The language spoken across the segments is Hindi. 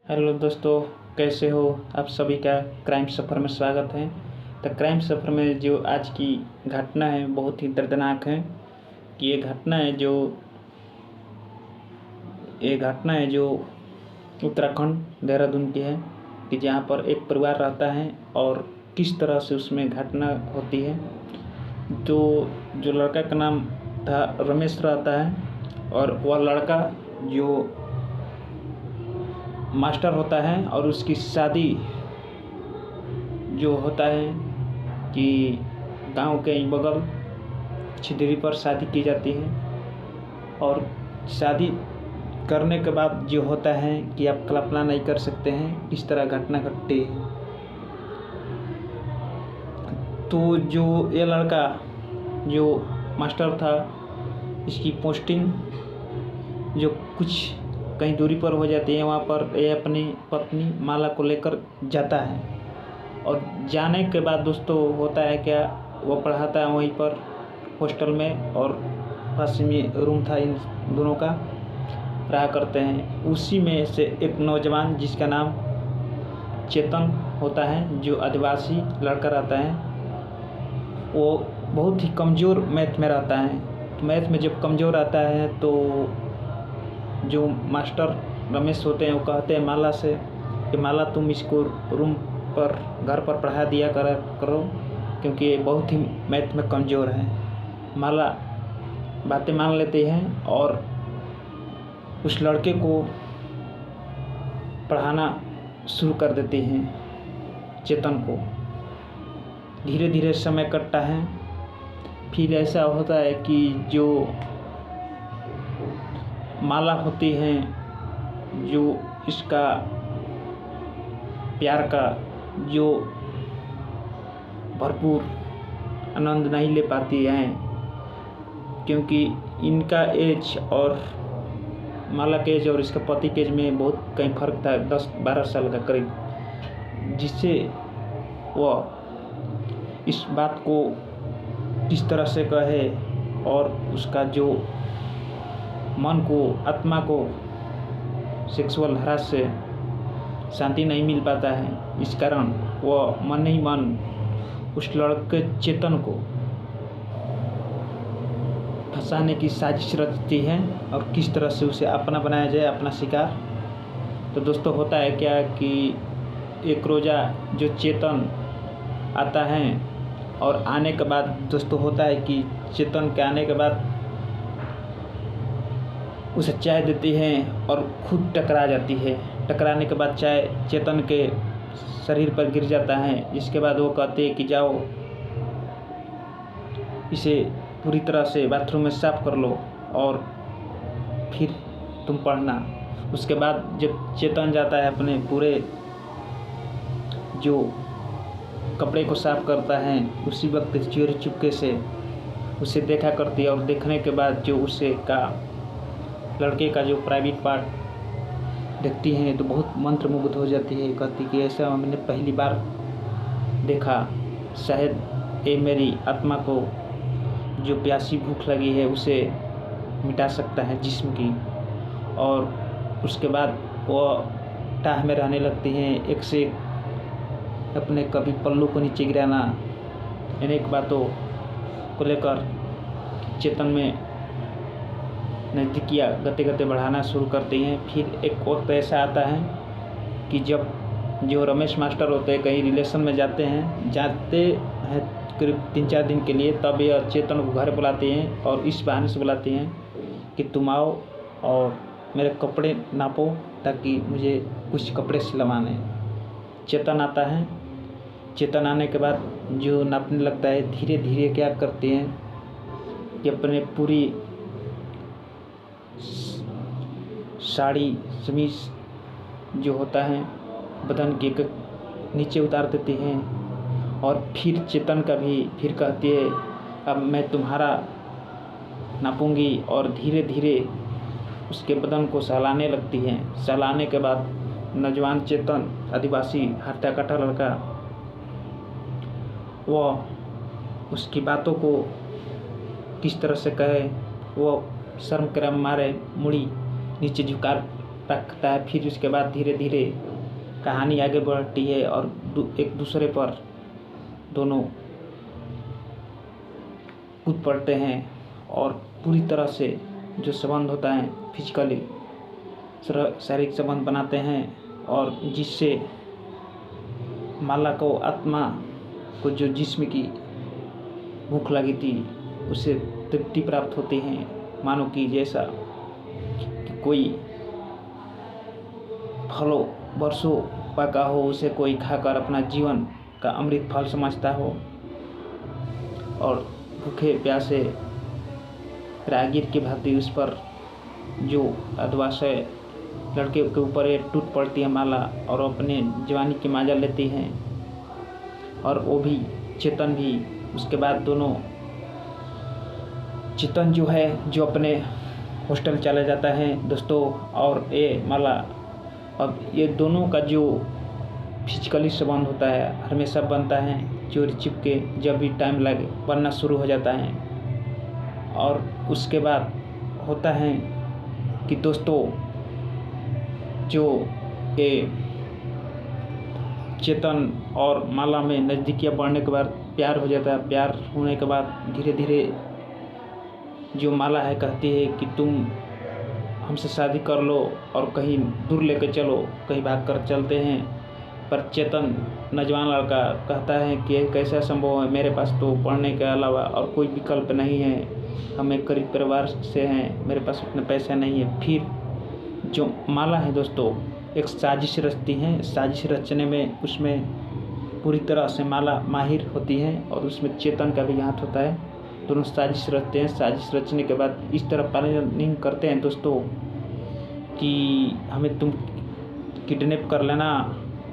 हेलो दोस्तों, कैसे हो आप सभी का क्राइम सफ़र में स्वागत है। तो क्राइम सफ़र में जो आज की घटना है बहुत ही दर्दनाक है कि ये घटना है जो उत्तराखंड देहरादून की है कि जहाँ पर एक परिवार रहता है और किस तरह से उसमें घटना होती है। तो जो लड़का का नाम था रमेश रहता है और वह लड़का जो मास्टर होता है और उसकी शादी जो होता है कि गांव के बगल छिदरी पर शादी की जाती है और शादी करने के बाद जो होता है कि आप कल्पना नहीं कर सकते हैं किस तरह घटना घटती है। तो जो ये लड़का जो मास्टर था इसकी पोस्टिंग जो कुछ कहीं दूरी पर हो जाती है, वहाँ पर ये अपनी पत्नी माला को लेकर जाता है और जाने के बाद दोस्तों होता है क्या, वो पढ़ाता है वहीं पर हॉस्टल में और पास में रूम था इन दोनों का, रहा करते हैं। उसी में से एक नौजवान जिसका नाम चेतन होता है जो आदिवासी लड़का रहता है, वो बहुत ही कमज़ोर मैथ में रहता है। तो मैथ में जब कमज़ोर आता है तो जो मास्टर रमेश होते हैं वो कहते हैं माला से कि माला तुम इसको रूम पर घर पर पढ़ा दिया करो क्योंकि ये बहुत ही मैथ में कमज़ोर है। माला बातें मान लेती हैं और उस लड़के को पढ़ाना शुरू कर देती हैं चेतन को। धीरे धीरे समय कटता है। फिर ऐसा होता है कि जो माला होती हैं जो इसका प्यार का जो भरपूर आनंद नहीं ले पाती हैं क्योंकि इनका एज और माला के एज और इसका पति के एज में बहुत कहीं फ़र्क था, 10-12 साल का करीब, जिससे वह इस बात को किस तरह से कहे और उसका जो मन को आत्मा को सेक्सुअल हरास से शांति नहीं मिल पाता है। इस कारण वह मन ही मन उस लड़के चेतन को फंसाने की साजिश रचती है और किस तरह से उसे अपना बनाया जाए, अपना शिकार। तो दोस्तों होता है क्या कि एक रोज़ा जो चेतन आता है और आने के बाद दोस्तों होता है कि चेतन के आने के बाद उसे चाय देती हैं और खुद टकरा जाती है। टकराने के बाद चाय चेतन के शरीर पर गिर जाता है, जिसके बाद वो कहते हैं कि जाओ इसे पूरी तरह से बाथरूम में साफ़ कर लो और फिर तुम पढ़ना। उसके बाद जब चेतन जाता है अपने पूरे जो कपड़े को साफ़ करता है, उसी वक्त चोरी चुपके से उसे देखा करती है और देखने के बाद जो उसे का लड़के का जो प्राइवेट पार्ट देखती हैं तो बहुत मंत्रमुग्ध हो जाती है। कहती कि ऐसा मैंने पहली बार देखा, शायद ये मेरी आत्मा को जो प्यासी भूख लगी है उसे मिटा सकता है जिस्म की। और उसके बाद वो टाह में रहने लगती हैं, एक से एक अपने कभी पल्लू को नीचे गिराना, अनेक बातों को लेकर चेतन में नज़दीकियाँ गते गते बढ़ाना शुरू करती हैं। फिर एक वक्त ऐसा आता है कि जब जो रमेश मास्टर होते हैं कहीं रिलेशन में जाते हैं करीब 3-4 दिन के लिए, तब यह चेतन को घर बुलाती हैं और इस बहाने से बुलाती हैं कि तुम आओ और मेरे कपड़े नापो ताकि मुझे कुछ कपड़े सिलवाने। चेतन आता है। चेतन आने के बाद जो नापने लगता है, धीरे धीरे क्या करती हैं कि अपने पूरी साड़ी समीज जो होता है बदन के नीचे उतार देती हैं और फिर चेतन का भी फिर कहती है अब मैं तुम्हारा नापूंगी और धीरे धीरे उसके बदन को सहलाने लगती हैं। सहलाने के बाद नौजवान चेतन आदिवासी हट्टा कट्टा लड़का वह उसकी बातों को किस तरह से कहे, वो शर्म के मारे मुड़ी नीचे झुका रखता है। फिर उसके बाद धीरे धीरे कहानी आगे बढ़ती है और एक दूसरे पर दोनों कूद पड़ते हैं और पूरी तरह से जो संबंध होता है फिजिकली शारीरिक संबंध बनाते हैं, और जिससे माला को आत्मा को जो जिस्म की भूख लगी थी उसे तृप्ति प्राप्त होती है। मानो कि जैसा कि कोई फलों वर्षों पका हो, उसे कोई खाकर अपना जीवन का अमृत फल समझता हो, और भूखे प्यासे राहगीर की भांति उस पर जो अधवाशय लड़के के ऊपर टूट पड़ती है माला, और अपने जवानी की माजा लेती हैं, और वो भी चेतन भी। उसके बाद दोनों चेतन जो है जो अपने हॉस्टल चला जाता है दोस्तों, और ये माला, अब ये दोनों का जो फिजिकली संबंध होता है हमेशा बनता है चोरी छिपके, जब भी टाइम लगे बनना शुरू हो जाता है। और उसके बाद होता है कि दोस्तों जो ये चेतन और माला में नज़दीकियाँ बढ़ने के बाद प्यार हो जाता है। प्यार होने के बाद धीरे धीरे जो माला है कहती है कि तुम हमसे शादी कर लो और कहीं दूर लेके चलो, कहीं भाग कर चलते हैं। पर चेतन नौजवान लड़का कहता है कि कैसा संभव है, मेरे पास तो पढ़ने के अलावा और कोई विकल्प नहीं है, हम एक गरीब परिवार से हैं, मेरे पास उतने पैसे नहीं है। फिर जो माला है दोस्तों एक साजिश रचती है। साजिश रचने में उसमें पूरी तरह से माला माहिर होती है और उसमें चेतन का भी हाथ होता है। दोनों साजिश रचते हैं। साजिश रचने के बाद इस तरह प्लानिंग करते हैं दोस्तों कि हमें तुम किडनैप कर लेना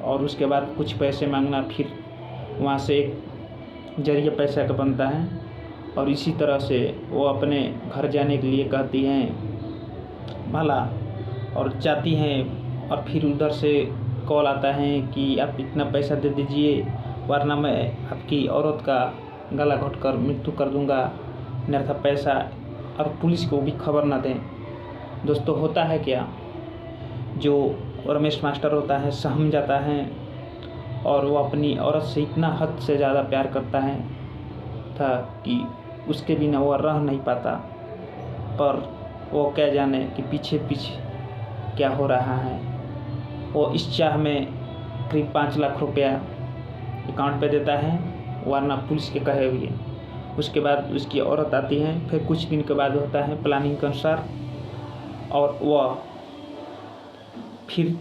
और उसके बाद कुछ पैसे मांगना, फिर वहाँ से एक जरिया पैसा का बनता है। और इसी तरह से वो अपने घर जाने के लिए कहती हैं माला और जाती हैं, और फिर उधर से कॉल आता है कि आप इतना पैसा दे दीजिए वरना मैं आपकी औरत का गला घोंटकर मृत्यु कर दूंगा, अन्यथा पैसा, और पुलिस को भी खबर ना दें। दोस्तों होता है क्या, जो रमेश मास्टर होता है सहम जाता है और वो अपनी औरत से इतना हद से ज़्यादा प्यार करता है था कि उसके बिना वो रह नहीं पाता। पर वो क्या जाने कि पीछे पीछे क्या हो रहा है। वो इस चाह में करीब 5 लाख रुपया अकाउंट पे देता है वरना पुलिस के कहे हुए। उसके बाद उसकी औरत आती है। फिर कुछ दिन के बाद होता है प्लानिंग के अनुसार, और वह फिर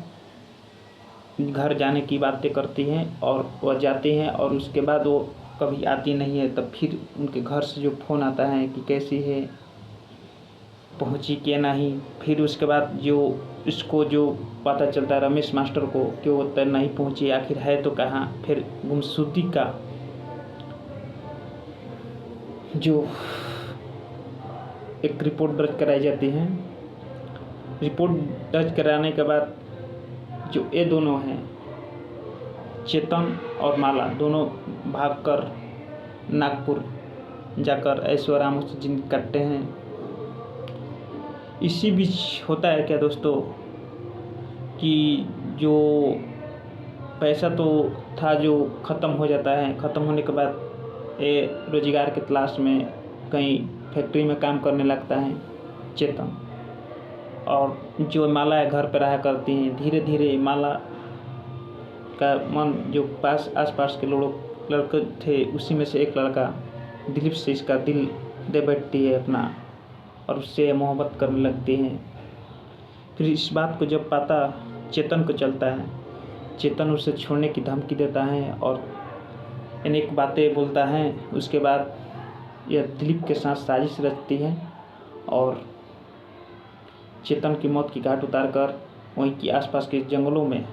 घर जाने की बातें करती हैं और वह जाती हैं, और उसके बाद वो कभी आती नहीं है। तब फिर उनके घर से जो फ़ोन आता है कि कैसी है, पहुंची क्या नहीं। फिर उसके बाद जो इसको जो पता चलता है रमेश मास्टर को कि वो तक नहीं पहुंची, आखिर है तो कहाँ। फिर गुमशुदगी का जो एक रिपोर्ट दर्ज कराई जाती है। रिपोर्ट दर्ज कराने के बाद जो ये दोनों हैं चेतन और माला, दोनों भागकर नागपुर जाकर ऐशो आराम से जिंदगी काटते हैं। इसी बीच होता है क्या दोस्तों कि जो पैसा तो था जो ख़त्म हो जाता है। ख़त्म होने के बाद ये रोजगार की तलाश में कहीं फैक्ट्री में काम करने लगता है चेतन, और जो माला है घर पर रहा करती हैं। धीरे धीरे माला का मन जो आसपास के लड़के थे उसी में से एक लड़का दिलीप से इसका दिल दे बैठती है अपना, और उससे मोहब्बत करने लगती हैं। फिर इस बात को जब पता चेतन को चलता है, चेतन उसे छोड़ने की धमकी देता है और अनेक बातें बोलता है। उसके बाद यह दिलीप के साथ साजिश रचती है और चेतन की मौत की घाट उतारकर वहीं की आसपास के जंगलों में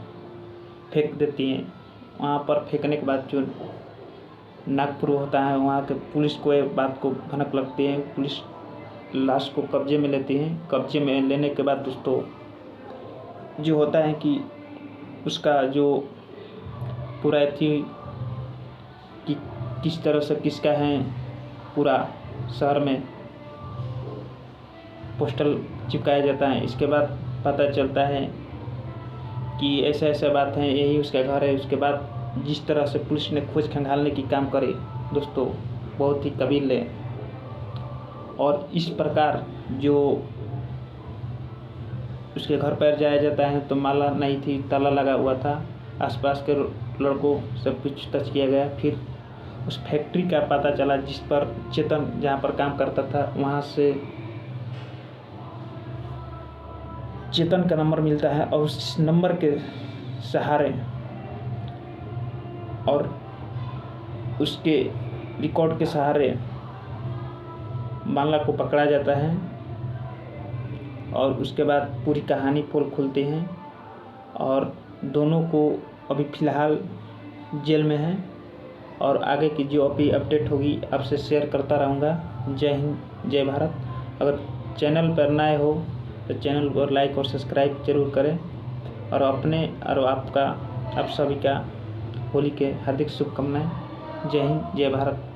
फेंक देती हैं। वहाँ पर फेंकने के बाद जो नागपुर होता है वहाँ के पुलिस को ये बात को भनक लगती है। पुलिस लाश को कब्जे में लेती है। कब्जे में लेने के बाद दोस्तों जो होता है कि उसका जो पूरा थी कि किस तरह से किसका है, पूरा शहर में पोस्टर चिपकाया जाता है। इसके बाद पता चलता है कि ऐसा ऐसा बात है, यही उसका घर है। उसके बाद जिस तरह से पुलिस ने खोज खंगालने की काम करे दोस्तों, बहुत ही काबिल है। और इस प्रकार जो उसके घर पर जाया जाता है तो माला नहीं थी, ताला लगा हुआ था। आसपास के लड़कों से पूछताछ किया गया, फिर उस फैक्ट्री का पता चला जिस पर चेतन जहाँ पर काम करता था, वहाँ से चेतन का नंबर मिलता है और उस नंबर के सहारे और उसके रिकॉर्ड के सहारे माला को पकड़ा जाता है। और उसके बाद पूरी कहानी पोल खुलती है और दोनों को अभी फ़िलहाल जेल में है। और आगे की जो अभी अपडेट होगी आपसे शेयर करता रहूँगा। जय हिंद, जय भारत। अगर चैनल पर नए हो तो चैनल को लाइक और सब्सक्राइब जरूर करें। और अपने और आप सभी का होली के हार्दिक शुभकामनाएं। जय हिंद, जय भारत।